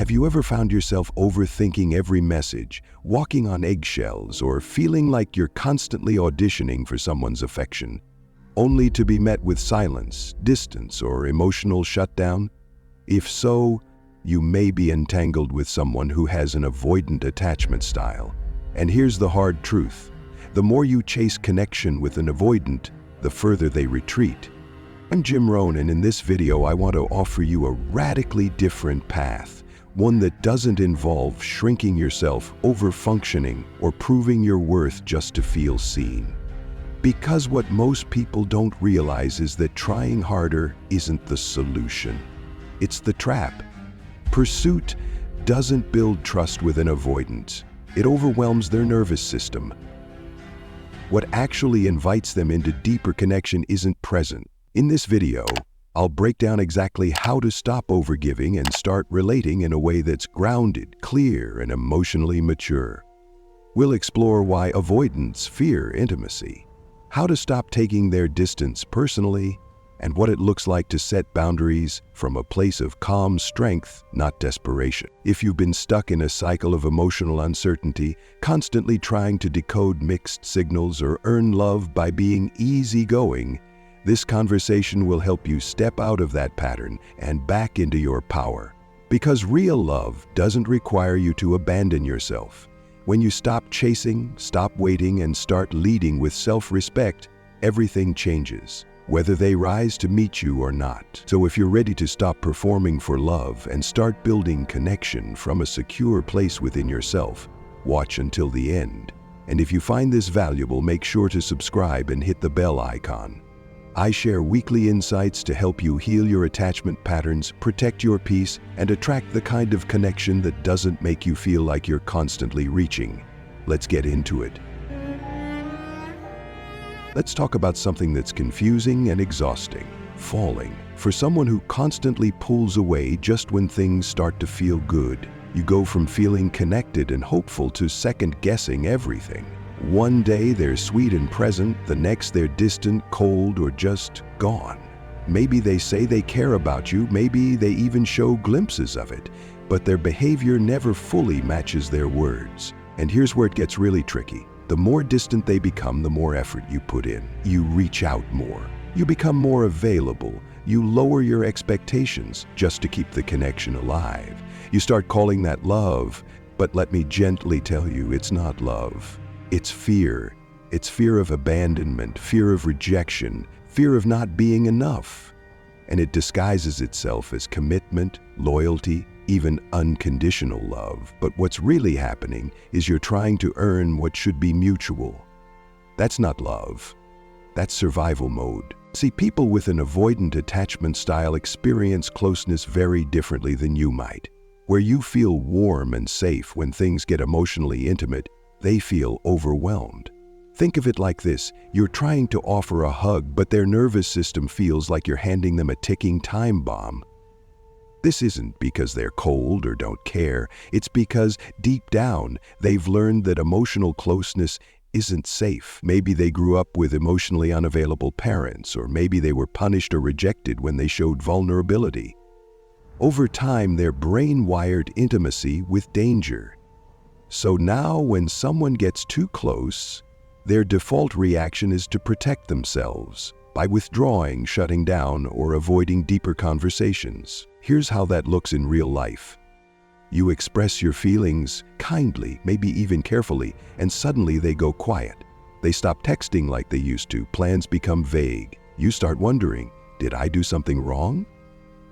Have you ever found yourself overthinking every message, walking on eggshells, or feeling like you're constantly auditioning for someone's affection, only to be met with silence, distance, or emotional shutdown? If so, you may be entangled with someone who has an avoidant attachment style. And here's the hard truth. The more you chase connection with an avoidant, the further they retreat. I'm Jim Rohn, and in this video I want to offer you a radically different path. One that doesn't involve shrinking yourself, overfunctioning, or proving your worth just to feel seen. Because what most people don't realize is that trying harder isn't the solution. It's the trap. Pursuit doesn't build trust with an avoidant. It overwhelms their nervous system. What actually invites them into deeper connection isn't present. In this video, I'll break down exactly how to stop overgiving and start relating in a way that's grounded, clear, and emotionally mature. We'll explore why avoidants fear intimacy, how to stop taking their distance personally, and what it looks like to set boundaries from a place of calm strength, not desperation. If you've been stuck in a cycle of emotional uncertainty, constantly trying to decode mixed signals or earn love by being easygoing, this conversation will help you step out of that pattern and back into your power. Because real love doesn't require you to abandon yourself. When you stop chasing, stop waiting, and start leading with self-respect, everything changes, whether they rise to meet you or not. So if you're ready to stop performing for love and start building connection from a secure place within yourself, watch until the end. And if you find this valuable, make sure to subscribe and hit the bell icon. I share weekly insights to help you heal your attachment patterns, protect your peace, and attract the kind of connection that doesn't make you feel like you're constantly reaching. Let's get into it. Let's talk about something that's confusing and exhausting: falling. For someone who constantly pulls away just when things start to feel good, you go from feeling connected and hopeful to second-guessing everything. One day they're sweet and present, the next they're distant, cold, or just gone. Maybe they say they care about you, maybe they even show glimpses of it, but their behavior never fully matches their words. And here's where it gets really tricky. The more distant they become, the more effort you put in. You reach out more. You become more available. You lower your expectations just to keep the connection alive. You start calling that love, but let me gently tell you, it's not love. It's fear. It's fear of abandonment, fear of rejection, fear of not being enough. And it disguises itself as commitment, loyalty, even unconditional love. But what's really happening is you're trying to earn what should be mutual. That's not love. That's survival mode. See, people with an avoidant attachment style experience closeness very differently than you might. Where you feel warm and safe when things get emotionally intimate, they feel overwhelmed. Think of it like this: you're trying to offer a hug, but their nervous system feels like you're handing them a ticking time bomb. This isn't because they're cold or don't care. It's because deep down, they've learned that emotional closeness isn't safe. Maybe they grew up with emotionally unavailable parents, or maybe they were punished or rejected when they showed vulnerability. Over time, their brain wired intimacy with danger. So now when someone gets too close, their default reaction is to protect themselves by withdrawing, shutting down, or avoiding deeper conversations. Here's how that looks in real life. You express your feelings kindly, maybe even carefully, and suddenly they go quiet. They stop texting like they used to. Plans become vague. You start wondering, did I do something wrong?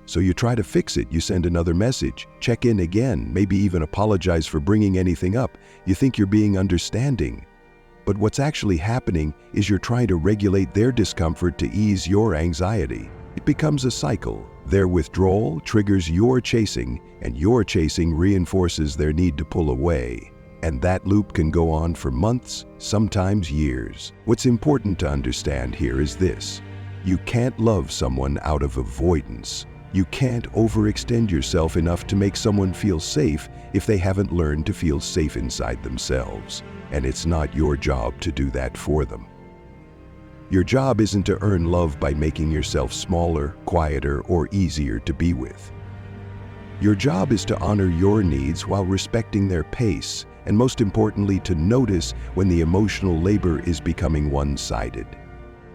So you try to fix it. You send another message, check in again, maybe even apologize for bringing anything up. You think you're being understanding. But what's actually happening is you're trying to regulate their discomfort to ease your anxiety. It becomes a cycle. Their withdrawal triggers your chasing, and your chasing reinforces their need to pull away. And that loop can go on for months, sometimes years. What's important to understand here is this: you can't love someone out of avoidance. You can't overextend yourself enough to make someone feel safe if they haven't learned to feel safe inside themselves. And it's not your job to do that for them. Your job isn't to earn love by making yourself smaller, quieter, or easier to be with. Your job is to honor your needs while respecting their pace, and most importantly, to notice when the emotional labor is becoming one-sided.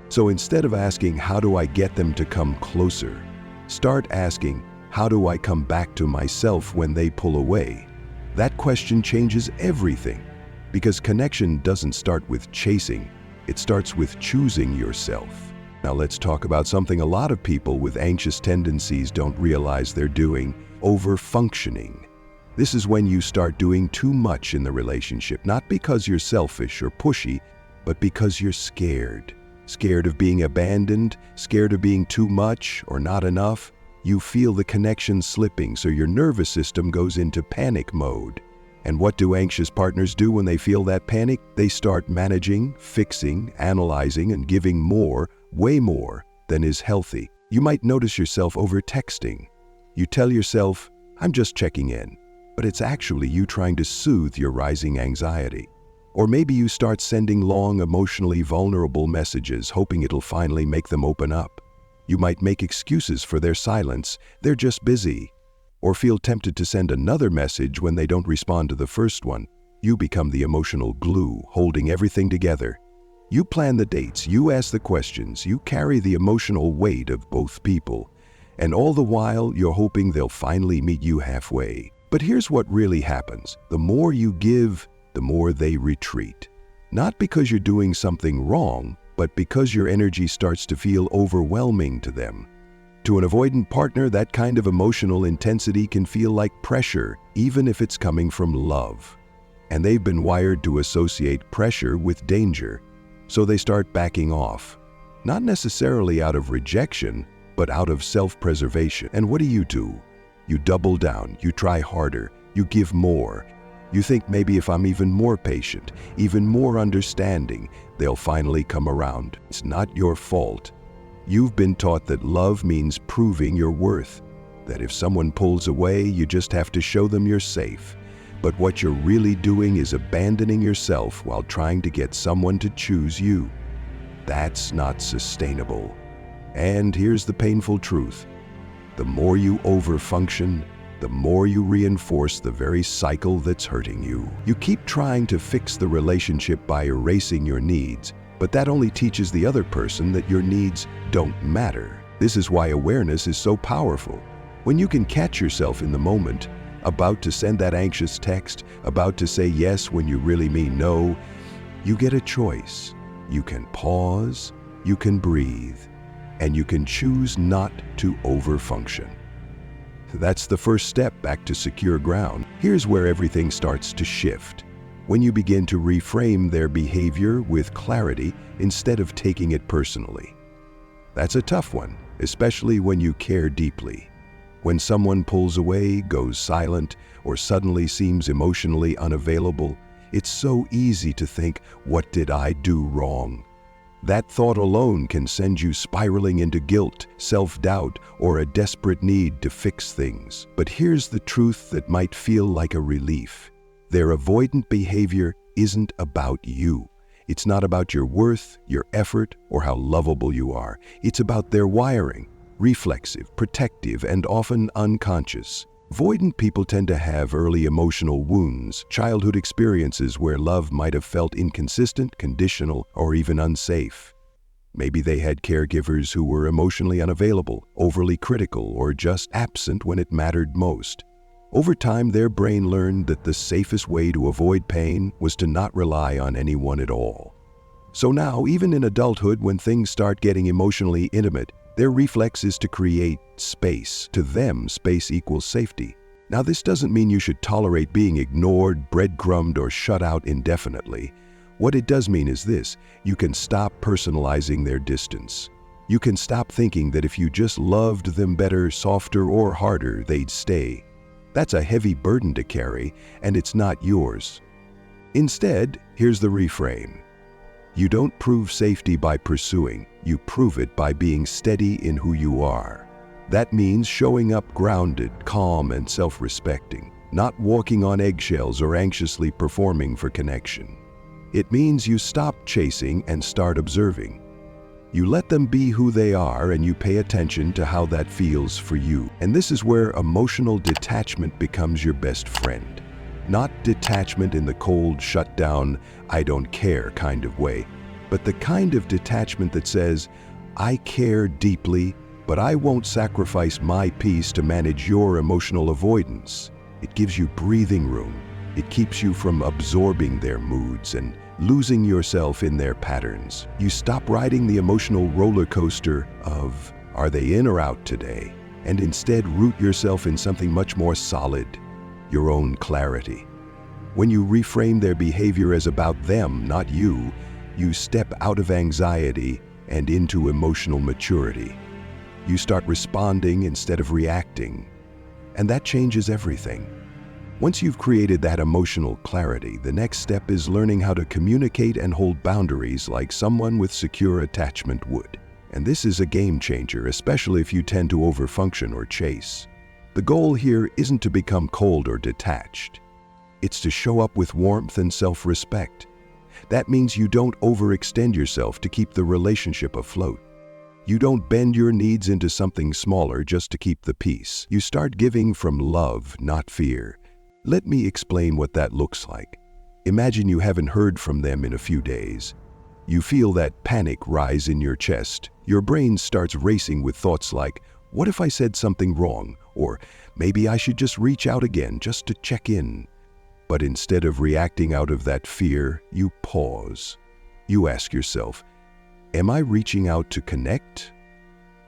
So instead of asking, how do I get them to come closer? Start asking, how do I come back to myself when they pull away? That question changes everything, because connection doesn't start with chasing, it starts with choosing yourself. Now let's talk about something a lot of people with anxious tendencies don't realize they're doing: overfunctioning. This is when you start doing too much in the relationship, not because you're selfish or pushy, but because you're scared. Scared of being abandoned, scared of being too much or not enough. You feel the connection slipping, so your nervous system goes into panic mode. And what do anxious partners do when they feel that panic? They start managing, fixing, analyzing, and giving more, way more, than is healthy. You might notice yourself over-texting. You tell yourself, I'm just checking in, but it's actually you trying to soothe your rising anxiety. Or maybe you start sending long, emotionally vulnerable messages, hoping it'll finally make them open up. You might make excuses for their silence, they're just busy. Or feel tempted to send another message when they don't respond to the first one. You become the emotional glue, holding everything together. You plan the dates, you ask the questions, you carry the emotional weight of both people. And all the while, you're hoping they'll finally meet you halfway. But here's what really happens. The more you give, the more they retreat. Not because you're doing something wrong, but because your energy starts to feel overwhelming to them. To an avoidant partner, that kind of emotional intensity can feel like pressure, even if it's coming from love. And they've been wired to associate pressure with danger, so they start backing off. Not necessarily out of rejection, but out of self-preservation. And what do? You double down, you try harder, you give more. You think maybe if I'm even more patient, even more understanding, they'll finally come around. It's not your fault. You've been taught that love means proving your worth, that if someone pulls away, you just have to show them you're safe. But what you're really doing is abandoning yourself while trying to get someone to choose you. That's not sustainable. And here's the painful truth. The more you overfunction, the more you reinforce the very cycle that's hurting you. You keep trying to fix the relationship by erasing your needs, but that only teaches the other person that your needs don't matter. This is why awareness is so powerful. When you can catch yourself in the moment, about to send that anxious text, about to say yes when you really mean no, you get a choice. You can pause, you can breathe, and you can choose not to overfunction. That's the first step back to secure ground. Here's where everything starts to shift. When you begin to reframe their behavior with clarity instead of taking it personally. That's a tough one, especially when you care deeply. When someone pulls away, goes silent, or suddenly seems emotionally unavailable, it's so easy to think, what did I do wrong? That thought alone can send you spiraling into guilt, self-doubt, or a desperate need to fix things. But here's the truth that might feel like a relief. Their avoidant behavior isn't about you. It's not about your worth, your effort, or how lovable you are. It's about their wiring, reflexive, protective, and often unconscious. Avoidant people tend to have early emotional wounds, childhood experiences where love might have felt inconsistent, conditional, or even unsafe. Maybe they had caregivers who were emotionally unavailable, overly critical, or just absent when it mattered most. Over time, their brain learned that the safest way to avoid pain was to not rely on anyone at all. So now, even in adulthood, when things start getting emotionally intimate, their reflex is to create space. To them, space equals safety. Now, this doesn't mean you should tolerate being ignored, breadcrumbed, or shut out indefinitely. What it does mean is this: you can stop personalizing their distance. You can stop thinking that if you just loved them better, softer, or harder, they'd stay. That's a heavy burden to carry, and it's not yours. Instead, here's the reframe. You don't prove safety by pursuing, you prove it by being steady in who you are. That means showing up grounded, calm, and self-respecting, not walking on eggshells or anxiously performing for connection. It means you stop chasing and start observing. You let them be who they are and you pay attention to how that feels for you. And this is where emotional detachment becomes your best friend. Not detachment in the cold, shut down, I don't care kind of way, but the kind of detachment that says, I care deeply, but I won't sacrifice my peace to manage your emotional avoidance. It gives you breathing room. It keeps you from absorbing their moods and losing yourself in their patterns. You stop riding the emotional roller coaster of, are they in or out today? And instead root yourself in something much more solid, your own clarity. When you reframe their behavior as about them, not you, you step out of anxiety and into emotional maturity. You start responding instead of reacting, and that changes everything. Once you've created that emotional clarity, the next step is learning how to communicate and hold boundaries like someone with secure attachment would. And this is a game changer, especially if you tend to overfunction or chase. The goal here isn't to become cold or detached. It's to show up with warmth and self-respect. That means you don't overextend yourself to keep the relationship afloat. You don't bend your needs into something smaller just to keep the peace. You start giving from love, not fear. Let me explain what that looks like. Imagine you haven't heard from them in a few days. You feel that panic rise in your chest. Your brain starts racing with thoughts like, what if I said something wrong? Or maybe I should just reach out again just to check in. But instead of reacting out of that fear, you pause. You ask yourself, am I reaching out to connect?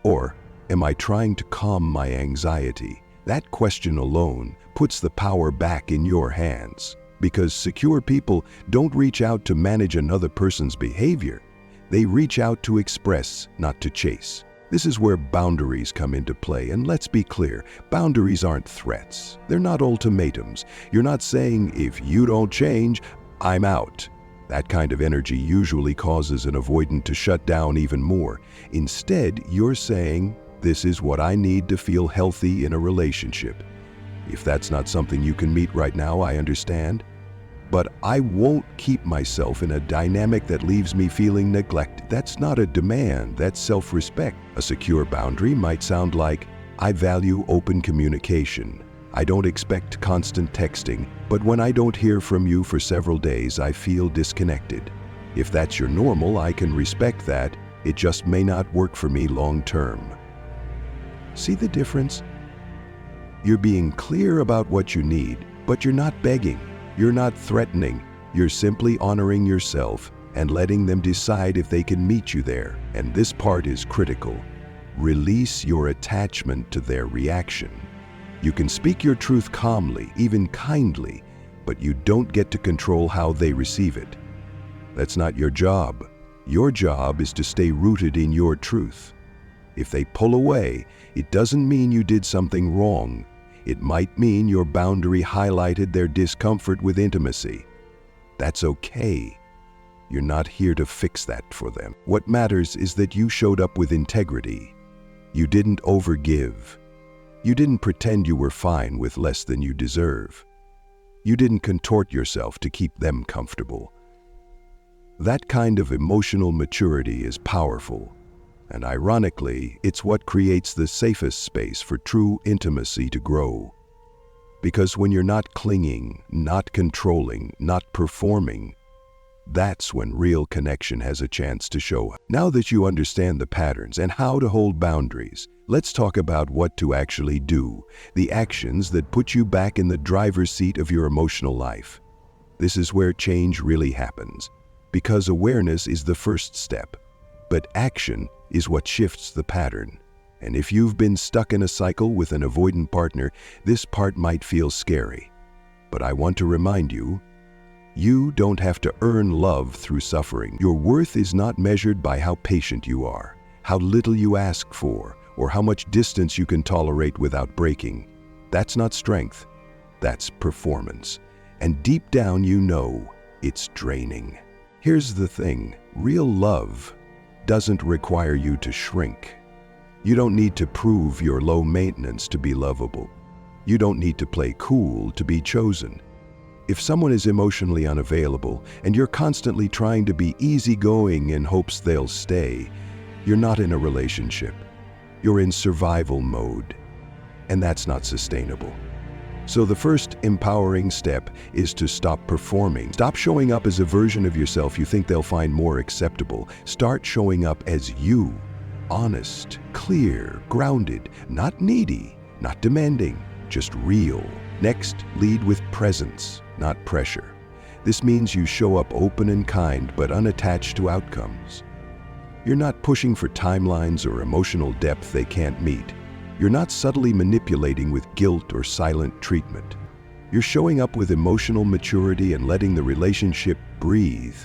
Or am I trying to calm my anxiety? That question alone puts the power back in your hands, because secure people don't reach out to manage another person's behavior. They reach out to express, not to chase. This is where boundaries come into play, and let's be clear, boundaries aren't threats. They're not ultimatums. You're not saying, if you don't change, I'm out. That kind of energy usually causes an avoidant to shut down even more. Instead, you're saying, this is what I need to feel healthy in a relationship. If that's not something you can meet right now, I understand. But I won't keep myself in a dynamic that leaves me feeling neglected. That's not a demand, that's self-respect. A secure boundary might sound like, I value open communication. I don't expect constant texting, but when I don't hear from you for several days, I feel disconnected. If that's your normal, I can respect that. It just may not work for me long term. See the difference? You're being clear about what you need, but you're not begging. You're not threatening. You're simply honoring yourself and letting them decide if they can meet you there. And this part is critical. Release your attachment to their reaction. You can speak your truth calmly, even kindly, but you don't get to control how they receive it. That's not your job. Your job is to stay rooted in your truth. If they pull away, it doesn't mean you did something wrong. It might mean your boundary highlighted their discomfort with intimacy. That's okay. You're not here to fix that for them. What matters is that you showed up with integrity. You didn't overgive. You didn't pretend you were fine with less than you deserve. You didn't contort yourself to keep them comfortable. That kind of emotional maturity is powerful. And ironically, it's what creates the safest space for true intimacy to grow. Because when you're not clinging, not controlling, not performing, that's when real connection has a chance to show up. Now that you understand the patterns and how to hold boundaries, let's talk about what to actually do, the actions that put you back in the driver's seat of your emotional life. This is where change really happens, because awareness is the first step, but action is what shifts the pattern. And if you've been stuck in a cycle with an avoidant partner, this part might feel scary. But I want to remind you, you don't have to earn love through suffering. Your worth is not measured by how patient you are, how little you ask for, or how much distance you can tolerate without breaking. That's not strength, that's performance. And deep down you know it's draining. Here's the thing, real love doesn't require you to shrink. You don't need to prove you're low maintenance to be lovable. You don't need to play cool to be chosen. If someone is emotionally unavailable and you're constantly trying to be easygoing in hopes they'll stay, You're not in a relationship. You're in survival mode, and that's not sustainable. So the first empowering step is to stop performing. Stop showing up as a version of yourself you think they'll find more acceptable. Start showing up as you. Honest, clear, grounded, not needy, not demanding, just real. Next, lead with presence, not pressure. This means you show up open and kind, but unattached to outcomes. You're not pushing for timelines or emotional depth they can't meet. You're not subtly manipulating with guilt or silent treatment. You're showing up with emotional maturity and letting the relationship breathe.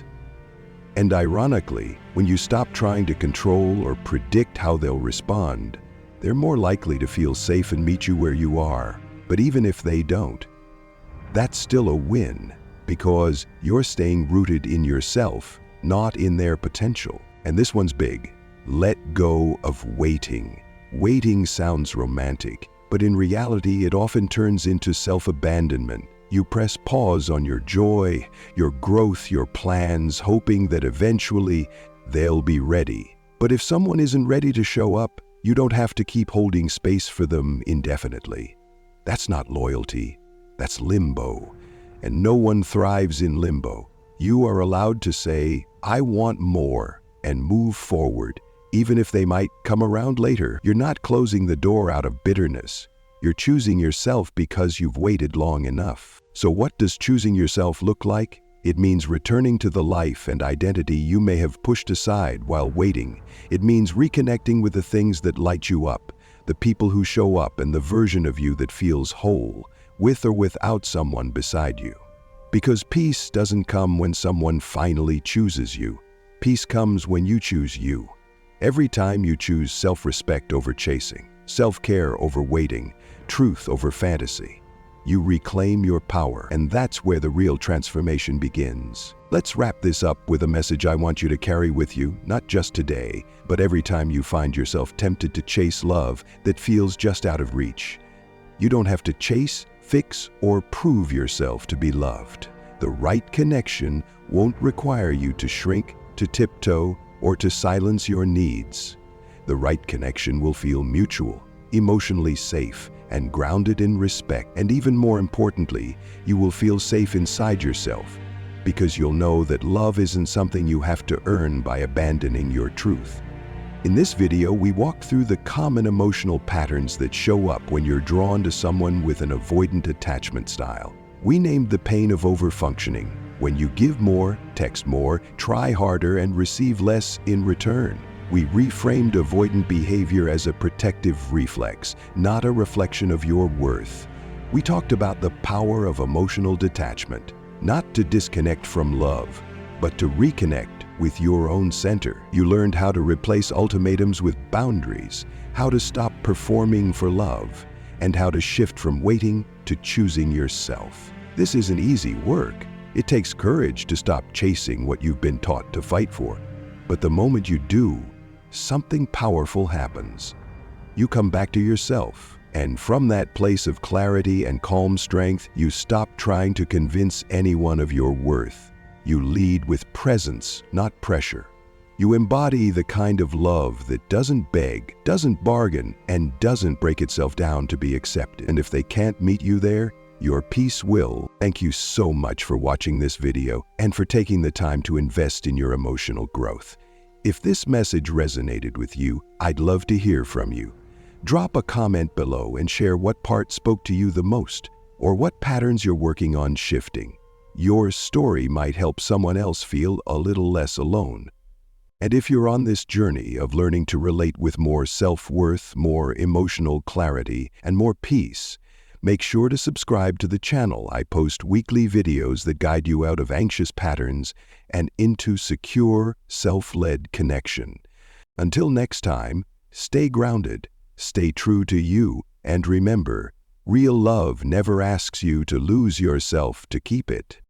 And ironically, when you stop trying to control or predict how they'll respond, they're more likely to feel safe and meet you where you are. But even if they don't, that's still a win, because you're staying rooted in yourself, not in their potential. And this one's big. Let go of waiting. Waiting sounds romantic, but in reality it often turns into self-abandonment. You press pause on your joy, your growth, your plans, hoping that eventually they'll be ready. But if someone isn't ready to show up, you don't have to keep holding space for them indefinitely. That's not loyalty, that's limbo. And no one thrives in limbo. You are allowed to say, I want more, and move forward. Even if they might come around later, you're not closing the door out of bitterness. You're choosing yourself because you've waited long enough. So what does choosing yourself look like? It means returning to the life and identity you may have pushed aside while waiting. It means reconnecting with the things that light you up, the people who show up, and the version of you that feels whole, with or without someone beside you. Because peace doesn't come when someone finally chooses you. Peace comes when you choose you. Every time you choose self-respect over chasing, self-care over waiting, truth over fantasy, you reclaim your power, and that's where the real transformation begins. Let's wrap this up with a message I want you to carry with you, not just today, but every time you find yourself tempted to chase love that feels just out of reach. You don't have to chase, fix, or prove yourself to be loved. The right connection won't require you to shrink, to tiptoe, or to silence your needs. The right connection will feel mutual, emotionally safe, and grounded in respect. And even more importantly, you will feel safe inside yourself, because you'll know that love isn't something you have to earn by abandoning your truth. In this video, we walked through the common emotional patterns that show up when you're drawn to someone with an avoidant attachment style. We named the pain of overfunctioning, when you give more, text more, try harder, and receive less in return. We reframed avoidant behavior as a protective reflex, not a reflection of your worth. We talked about the power of emotional detachment, not to disconnect from love, but to reconnect with your own center. You learned how to replace ultimatums with boundaries, how to stop performing for love, and how to shift from waiting to choosing yourself. This isn't easy work. It takes courage to stop chasing what you've been taught to fight for. But the moment you do, something powerful happens. You come back to yourself, and from that place of clarity and calm strength, you stop trying to convince anyone of your worth. You lead with presence, not pressure. You embody the kind of love that doesn't beg, doesn't bargain, and doesn't break itself down to be accepted. And if they can't meet you there, your peace will. Thank you so much for watching this video and for taking the time to invest in your emotional growth. If this message resonated with you, I'd love to hear from you. Drop a comment below and share what part spoke to you the most, or what patterns you're working on shifting. Your story might help someone else feel a little less alone. And if you're on this journey of learning to relate with more self-worth, more emotional clarity, and more peace, make sure to subscribe to the channel. I post weekly videos that guide you out of anxious patterns and into secure, self-led connection. Until next time, stay grounded, stay true to you, and remember, real love never asks you to lose yourself to keep it.